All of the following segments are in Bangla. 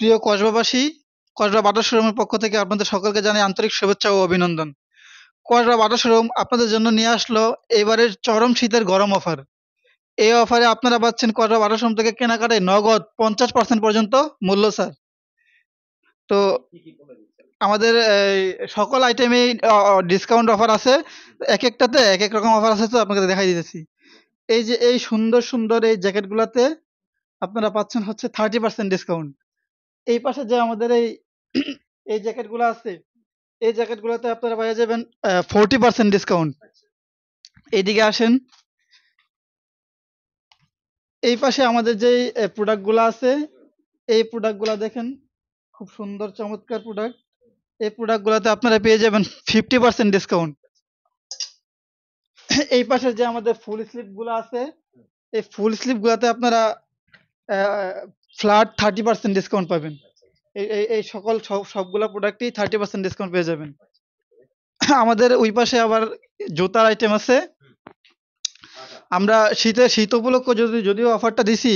প্রিয় কসবাবাসী, কসবা বাটা শোরুমের পক্ষ থেকে আপনাদের সকলকে জানাই আন্তরিক শুভেচ্ছা ও অভিনন্দন। কসবা বাটা শোরুম আপনাদের জন্য নিয়ে আসলো এবারের চরম শীতের গরম অফার। এই অফারে আপনারা পাচ্ছেন কসবা বাটা শোরুম থেকে কেনাকাটায় নগদ 50% পর্যন্ত মূল্য ছাড়। তো আমাদের এই সকল আইটেমেই ডিসকাউন্ট অফার আছে। একেকটাতে একেক রকম অফার আছে, তো আপনাকে দেখাই দিতেছি। এই যে এই সুন্দর, সুন্দর এই জ্যাকেটগুলাতে আপনারা পাচ্ছেন হচ্ছে 30% ডিসকাউন্ট। এই পাশে যে আমাদের এই এই জ্যাকেটগুলো আছে, এই জ্যাকেটগুলোতে আপনারা পেয়ে যাবেন 40% ডিসকাউন্ট। এইদিকে আসেন। এই পাশে আমাদের যেই প্রোডাক্টগুলো আছে, এই প্রোডাক্টগুলো দেখেন, খুব সুন্দর চমৎকার প্রোডাক্ট। এই প্রোডাক্টগুলোতে আপনারা পেয়ে যাবেন 50% ডিসকাউন্ট। এই পাশে যে আমাদের ফুল স্লিভ গুলো আছে, এই ফুল স্লিভ গুলাতে আপনারা ফ্ল্যাট 30% ডিসকাউন্ট পাবেন। এই সকল সবগুলা প্রোডাক্টই 30% ডিসকাউন্ট পেয়ে যাবেন। আমাদের ওই পাশে আবার জুতার আইটেম আছে। আমরা শীত উপলক্ষে যদিও অফারটা দিছি,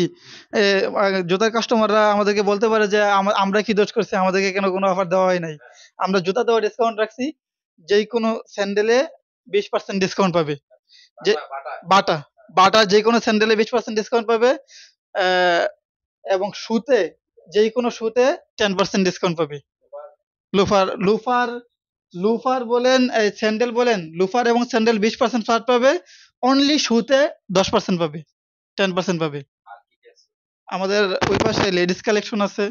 জুতার কাস্টমাররা আমাদেরকে বলতে পারে যে আমরা কি দোষ করছি, আমাদেরকে কেন কোনো অফার দেওয়া হয় নাই। আমরা জুতাতেও ডিসকাউন্ট রাখছি। যেই কোনো স্যান্ডেলে 20% ডিসকাউন্ট পাবে। যে বাটা বাটা যে কোনো স্যান্ডেলে 20% ডিসকাউন্ট পাবে। আহ, এবং শুতে যেই কোনো শুতে 10% ডিসকাউন্ট পাবে। লোফার লোফার লোফার বলেন, এই স্যান্ডেল বলেন, লোফার এবং স্যান্ডেল 20% ছাড় পাবে। অনলি শুতে 10% পাবে, 10% পাবে। আমাদের ওই পাশে লেডিস কালেকশন আছে।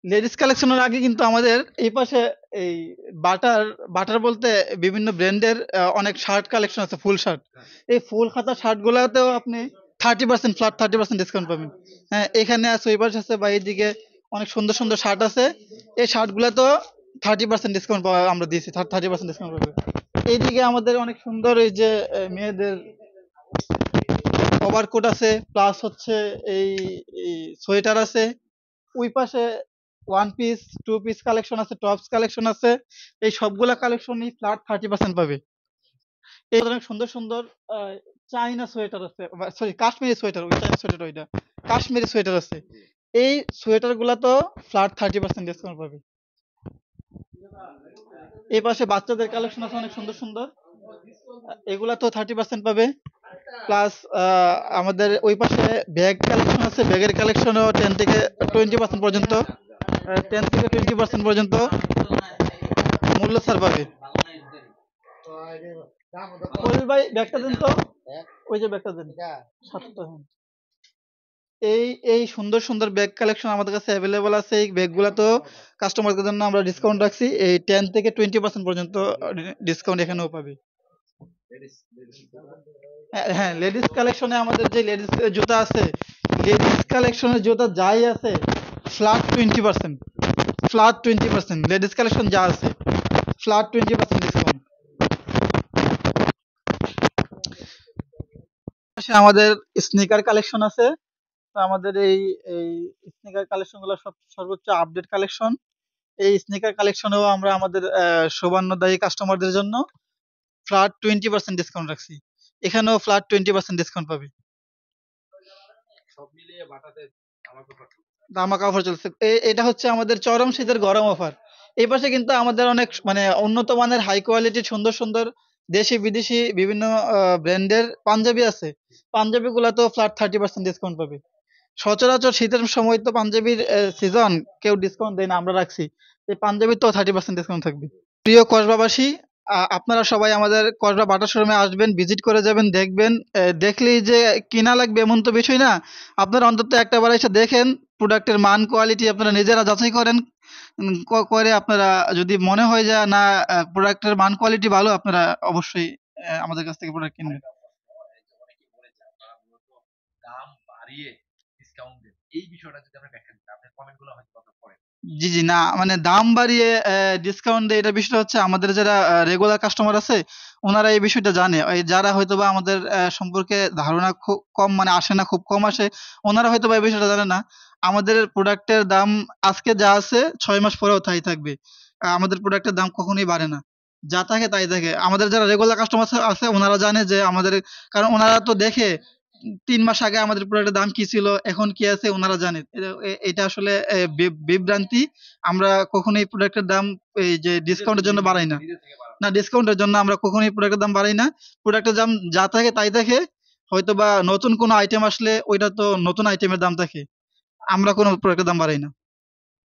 লেডিস কালেকশনের আগে কিন্তু আমাদের এই পাশে এই বাটার বাটার বলতে বিভিন্ন ব্র্যান্ডের অনেক শার্ট কালেকশন আছে, ফুল শার্ট। এই ফুল হাতা শার্ট গুলাতেও আপনি 30% ফ্ল্যাট 30% ডিসকাউন্ট পাবেন। হ্যাঁ, এখানে আছে, ওই পাশে আছে, বা এইদিকে অনেক সুন্দর সুন্দর শার্ট আছে। এই শার্ট গুলাতেও 30% ডিসকাউন্ট পাওয়া আমরা দিয়েছি, 30% ডিসকাউন্ট পাবে। এইদিকে আমাদের অনেক সুন্দর এই যে মেয়েদের ওভারকোট আছে, প্লাস হচ্ছে এই এই সোয়েটার আছে। ওই পাশে one piece, two piece collection আছে, টপস কালেকশন আছে। এই সবগুলা কালেকশনই ফ্ল্যাট 30% পাবে। এই অনেক সুন্দর সুন্দর আহ, চাইনা সোয়েটার আছে, সরি কাশ্মীরি সোয়েটার, ওই চাইনা সোয়েটার ওইটা কাশ্মীরি সোয়েটার আছে। এই সোয়েটার গুলা তো ফ্ল্যাট 30% ডিসকাউন্ট পাবে। এই পাশে বাচ্চাদের কালেকশন আছে অনেক সুন্দর সুন্দর, এগুলা তো 30% পাবে। প্লাস আমাদের ওই পাশে ব্যাগ কালেকশন আছে, ব্যাগের কালেকশনও 10 থেকে 20% পর্যন্ত, 10 থেকে 20% পর্যন্ত মূল্য ছাড় পাবে। খলিল ভাই ব্যাগটা দেন তো, ওই যে ব্যাগটা দেন, 700 টাকা। এই এই সুন্দর সুন্দর ব্যাগ কালেকশন আমাদের কাছে অ্যাভেলেবল আছে। এই ব্যাগগুলা তো কাস্টমারদের জন্য আমরা ডিসকাউন্ট রাখছি, এই 10 থেকে 20% পর্যন্ত ডিসকাউন্ট এখানেও পাবে। হ্যাঁ, লেডিস কালেকশনে আমাদের যে লেডিস জুতা আছে, লেডিস কালেকশনের জুতা যাই আছে ফ্ল্যাট 20%, ফ্ল্যাট 20%, লেডিস কালেকশন যা আছে ফ্ল্যাট 20% ডিসকাউন্ট। আমাদের স্নিকার কালেকশন আছে। তো আমাদের এই এই স্নিকার কালেকশন গুলো সর্বোচ্চ আপডেট কালেকশন। এই স্নিকার কালেকশনেও আমরা আমাদের শোভান্নদায়ী কাস্টমারদের জন্য ফ্ল্যাট 20% ডিসকাউন্ট রাখছি। এখানেও ফ্ল্যাট 20% ডিসকাউন্ট পাবে। ধামাকা অফার চলছে। এটা হচ্ছে আমাদের চরম শীতের গরম অফার। এই পাশে কিন্তু আমাদের অনেক মানে উন্নত মানের হাই কোয়ালিটির সুন্দর সুন্দর দেশি বিদেশি বিভিন্ন ব্র্যান্ডের পাঞ্জাবি আছে। পাঞ্জাবি গুলাতেও ফ্ল্যাট 30% ডিসকাউন্ট পাবে। সচরাচর শীতের সময় তো পাঞ্জাবির সিজন, কেউ ডিসকাউন্ট দেয় না, আমরা রাখছি। এই পাঞ্জাবির তো 30% ডিসকাউন্ট থাকবে। প্রিয় কসবাবাসী, আপনারা সবাই আমাদের কসবা বাটা শোরুমে আসবেন, ভিজিট করে যাবেন, দেখবেন। দেখলেই যে কিনা লাগবে এমন তো বিষয় না। আপনারা অন্তত একটাবার এসে দেখেন, প্রোডাক্টের মান কোয়ালিটি আপনারা নিজেরা যাচাই করেন। করে আপনারা যদি মনে হয় যে না, প্রোডাক্টের মান কোয়ালিটি ভালো, আপনারা অবশ্যই আমাদের কাছ থেকে প্রোডাক্ট কিনবেন। জি, জি। না মানে দাম বাড়িয়ে ডিসকাউন্ট দেয়, এটার বিষয়টা হচ্ছে আমাদের যারা রেগুলার কাস্টমার আছে, উনারা এই বিষয়টা জানে। ওই যারা হয়তোবা আমাদের সম্পর্কে ধারণা খুব কম, মানে আসে না, খুব কম আসে, ওনারা হয়তোবা এই বিষয়টা জানে না। আমাদের প্রোডাক্টের দাম আজকে যা আছে ৬ মাস পরেও তাই থাকবে। আমাদের প্রোডাক্টের দাম কখনোই বাড়ে না। যা থাকে তাই থাকে। আমাদের যারা রেগুলার কাস্টমার আছে ওনারা জানে যে আমাদের, কারণ ওনারা তো দেখে ৩ মাস আগে আমাদের প্রোডাক্টের দাম কি ছিল, এখন কি আছে ওনারা জানে। এটা আসলে বিভ্রান্তি। আমরা কখনোই প্রোডাক্টের দাম এই যে ডিসকাউন্টের জন্য বাড়াই না। না, ডিসকাউন্টের জন্য আমরা কখনোই প্রোডাক্টের দাম বাড়াই না। প্রোডাক্টের দাম যা থাকে তাই থাকে। হয়তোবা নতুন কোনো আইটেম আসলে ওইটা তো নতুন আইটেমের দাম থাকে। আমরা কোনো প্রোডাক্টের দাম বাড়াই না।